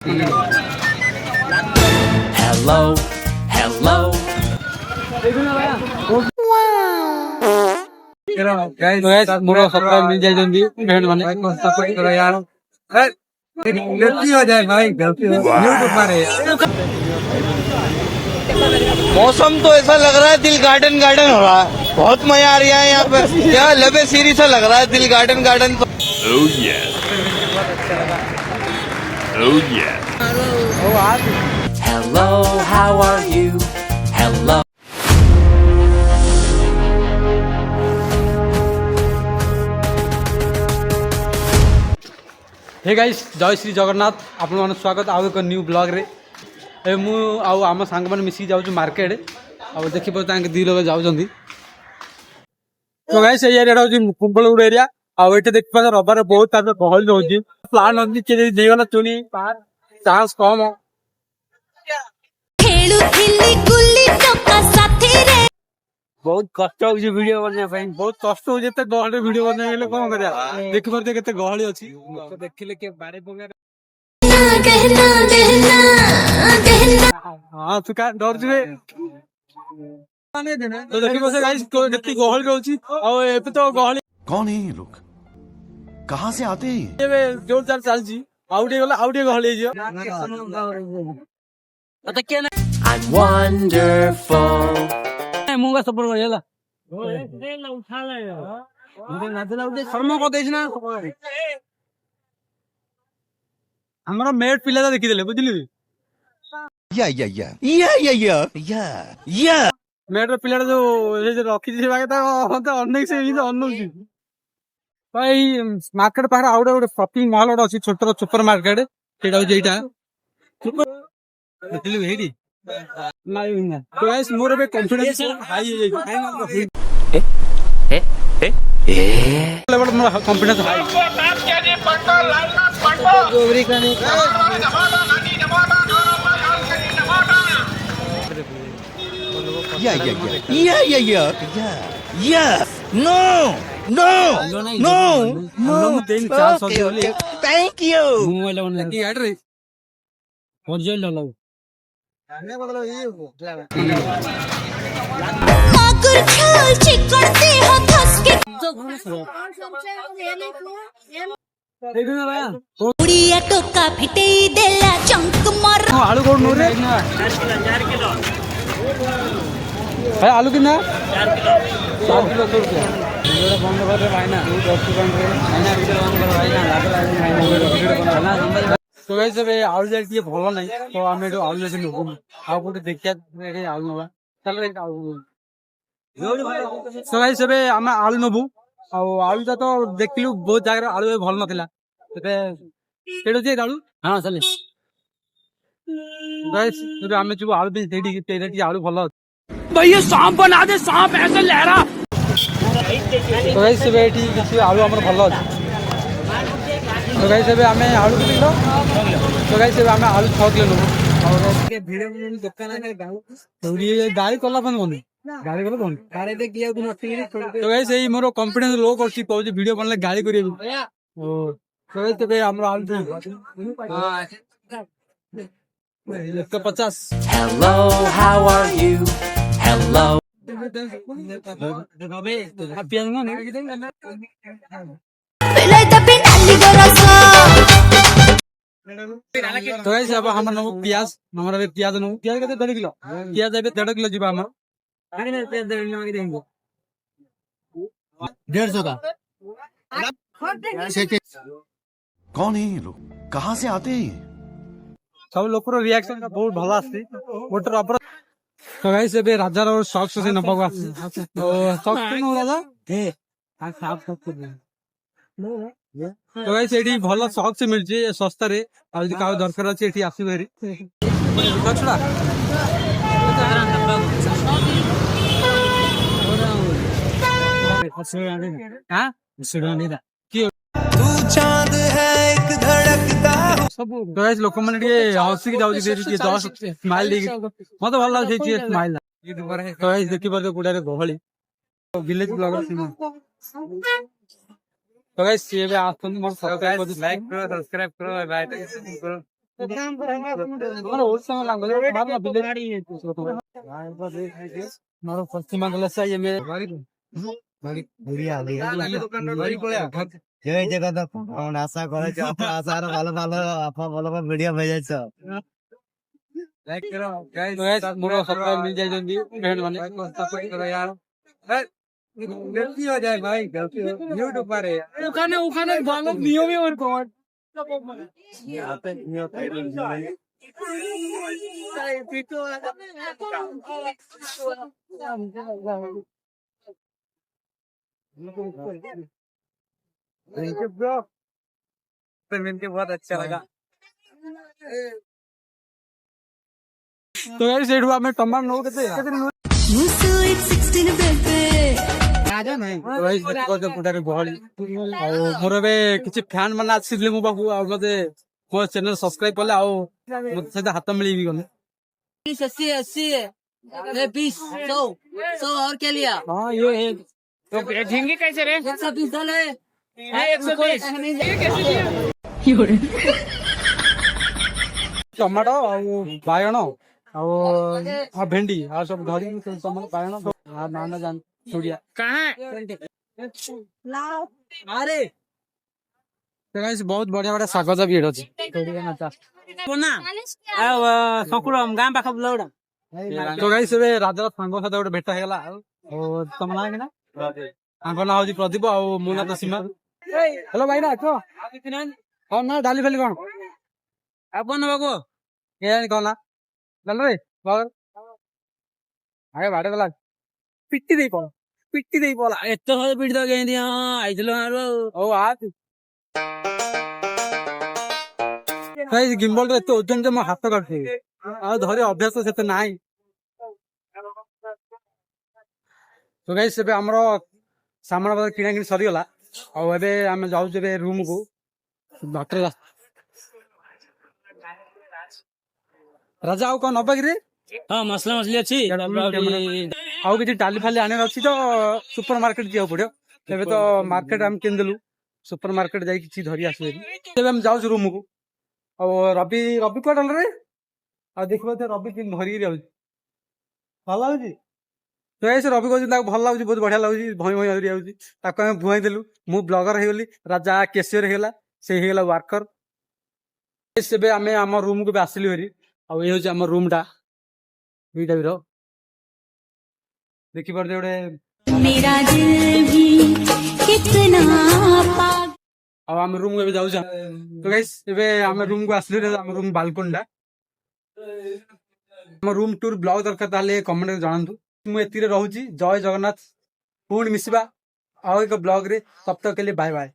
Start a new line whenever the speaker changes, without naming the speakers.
Hello, hello.
मोर subscribe मिल जाए बहन माने सपोर्ट करो यार। गलती हो जाए भाई, गलती हो यूट्यूब पर है।
मौसम तो ऐसा लग रहा है दिल गार्डन गार्डन हो रहा है। बहुत मजा आ रहा है यहाँ पे। क्या लबे सीरी सा लग रहा है दिल गार्डन गार्डन तो।
Oh yeah. Oh yeah. Hello, how are you? Hello.
Hey guys, जय श्री जगन्नाथ। आपण मन स्वागत आउ एक न्यू ब्लॉग रे। ए मु आउ आम सांग मन मिसी जाउ मार्केट। आ देखि प तांके दी लोग जाउ जंदी। तो गाइस ये एरिया होजी कुंबलगुड़ एरिया। आ एटे देख पा रबार बहुत तार गहल होजी। प्लान होजी के देगला चुनी पार चांस कम।
खेलुथिली गुल्ली टोका साथी रे।
बहुत कष्ट होजी वीडियो बने भाई, बहुत कष्ट हो जेते गहल वीडियो बने गेले कोन करिया। देखि परते केते गहल अछि तो देखिले के बारे पगे।
कहना कहना कहना
हां तू का डर जबे तो देखि बसे गाइस को जति गहल रहउची। आ एपे तो गहल
कौन है ये लोग, कहाँ से आते हैं ये?
एबे जोर चार चलची। आउटे गला आउटे गहल हे जियो। अत के
I'm wonderful.
मुंगा सपोर्ट करियाला उठा ले नाचला उठे शर्मा को देछ ना। हमरा मेड पिला देखि देले बुझली।
या
मेड पिला जो रखी जे बागे ता अनेक से अनउची भाई। मार्केट पार आउडे गोटे शॉपिंग मॉल गोटे अछि छोट सुपर मार्केट। सेटा हो जेटा बुझली हेडी नाही ना। तो गाइस मोर बे कॉन्फिडेंस हाई हे लेवल मोर कॉन्फिडेंस हाई। गोबरी कने नो तीन चार सौ बोली
थैंक यू।
मोबाइल वन लगी ऐड रे और जेल लो
माकुर खाल चिकन दे हो धस के
देखना भाई
उड़िया टोका फिटेई देला चंक मर।
आलू कोड नो रे 4 किलो भाई आलू कितना 4 किलो 100 रुपया। वीडियो बंद कर रे भाई ना 10 सेकंड रे भाई ना वीडियो बंद कर भाई ना लाग लाग भाई ना वीडियो बंद ना नंबर। तो गाइस बे आलू जाई के भलो नहीं तो हमें तो आलू लेके नको आ कोटे देखिया रे आलू नबा चल रे आलू। तो गाइस बे हम आलू नबु आ आलू तो देखलु बहुत जगह आलू भल नथिला ते केडो जे आलू। हां चले गाइस तो हमें जो आलू भी देडी तेडी आलू भलो भाई। ये सांप बना दे, सांप ऐसे लहरा। तो गाइस बेटी किसी आलू हमर भलो अछि। तो गाइस बे हमें आलू किलो। तो गाइस बे हमें आलू 6 किलो लो और के भिडियो में दुकान के गाऊ थोड़ी गाड़ी कला बन बन गाड़ी कला बन गाड़ी दे किया तू नथी। तो गाइस एई मोर कॉन्फिडेंस लो करछि कहू जे वीडियो बनले गाड़ी करिए। ओ तो गाइस बे हमर आलू हां 150।
Hello, how are you? Hello.
पेले तपे नाली गरसा
तो गाइस अब हमर नो प्याज हमरा बे प्याज नो प्याज कते 1.5 किलो प्याज आबे 1.5 किलो जीवा हमर आगे ने प्याज 1.5 किलो मांगी देंगे 150 का।
कौन है ये लोग, कहाँ से आते हैं ये?
सब लोग रिएक्शन का बहुत भला आसी वोटर अपर। तो गाइस बे राजा रो सॉक्स से न पगवा तो सॉक्स नो राजा ए आ साफ सब कर तो गाइस एडी भलो सॉक्स से मिल जे सस्ता रे। आ जे का दरकार अछि एठी आसी बेरी छड़ा हां सुडानी दा की
तू चांद है एक धड़कता
सब। तो गाइस लोक माने हसी के जाउ जे 10 स्माइल दी मत भल लाग छै स्माइल। तो गाइस देखि पर गुडा रे गहली विलेज ब्लॉगर सिमा। तो गाइस ये भी आप मोर सब्सक्राइब करो, लाइक करो, सब्सक्राइब करो, बाय बाय करो। ଆମର ଓଡ଼ିଶା ଲାଙ୍ଗୁଏଜ ମାରନା ବିଲେଡି ମୋର ପଶ୍ଚିମ ବାଂଲା से ये मैं
बड़ी बढ़िया जय जगन्नाथ हम आशा करे जे अपन आशार ভালো ভালো আপা ভালো ভালো ভিডিও भेजै छ
लाइक करो गाइस मोर सब्सक्राइब मिल जाए जल्दी बहन माने सब्सक्राइब करो यार गलती हो जाए भाई गलती हो यूट्यूब पर है उखाने भालो नियम ही और कौन ब्रो पेमेंट बहुत अच्छा लगा तो यार सेठ हुआ मैं टमाटर नो कितने
मुसु 16 बेबे
राजा नहीं तो भाई देखो जो पुटारे बहली और मोर बे किछि फैन माने आछिले मो बाबू आ मते मो चैनल सब्सक्राइब करले आ मते से हाथ मिली भी गने
80 80 20 100 और क्या लिया
हां ये है
तो झींगे कैसे रे 120 डाले 120 ये कैसे लिया
टमाटो आ बायण आ भेंडी आ सब धरी टमाटो बायण आ नाना जान छोड़िया
कहां
अरे तो गाइस बहुत बढ़िया बढ़िया साग जा भीड़ अछि छोड़िया ना चा
कोना आ सकुरम गां पाखा बुलाउडा
तो गाइस बे राजा सांग साथ गोटे भेट हेला और तम ना कि ना आंको ना होजी प्रदीप आ मो ना तो सीमा हेलो भाई ना को हां ना डाली फेली कोन
अपन बाबू
ये कोन ना चल रे बागर आगे बाड़े गला पिट्टी दे बोला
एतो हो पिट दो गेंदी हां आइतलो आरो
ओ आज गाइस गिम्बल रे तो ओजन जे म हाथ काटथि आ धरे अभ्यास सेते नाही तो गाइस एबे हमरो सामान बाजार किना किनी सरी गला आ एबे हम जाउ जेबे रूम को डॉक्टर राजा आउ कोन नबा रे
हां मसला मसली अछि
आउ किछि डाली फाली आने अछि तो सुपर मार्केट जिया पड़ियो एबे तो मार्केट हम किन देलु सुपर मार्केट जाई किछि धरि आसबे एबे हम जाउ रूम को और रवि को डल रे आ देखबो ते रवि दिन धरि रे भल लाଗୁଛି तो ऐसे रवि को जिंदा भल लाଗୁଛି बहुत बढ़िया लाଗୁଛି भई भई हरि आउची ताको हम भुआई देलु मु ब्लॉगर हे गली राजा कैशियर हेला से हेला वर्कर सेबे हमें हमर रूम को आसिलु हरि आ ए होची हमर रूम टा दुईटा बिरो देखि पर जोड़े
मेरा दिल भी कितना पागल
अब हम रूम को जाऊ जा तो गाइस एबे हम रूम को आसलु रे हम रूम बालकन दा हम रूम टूर ब्लॉग दरकार ताले कमेंट में जानतु मु एतिरे रहूची जय जगन्नाथ पूर्ण मिसिबा आ एक ब्लॉग रे तब तक के लिए बाय बाय।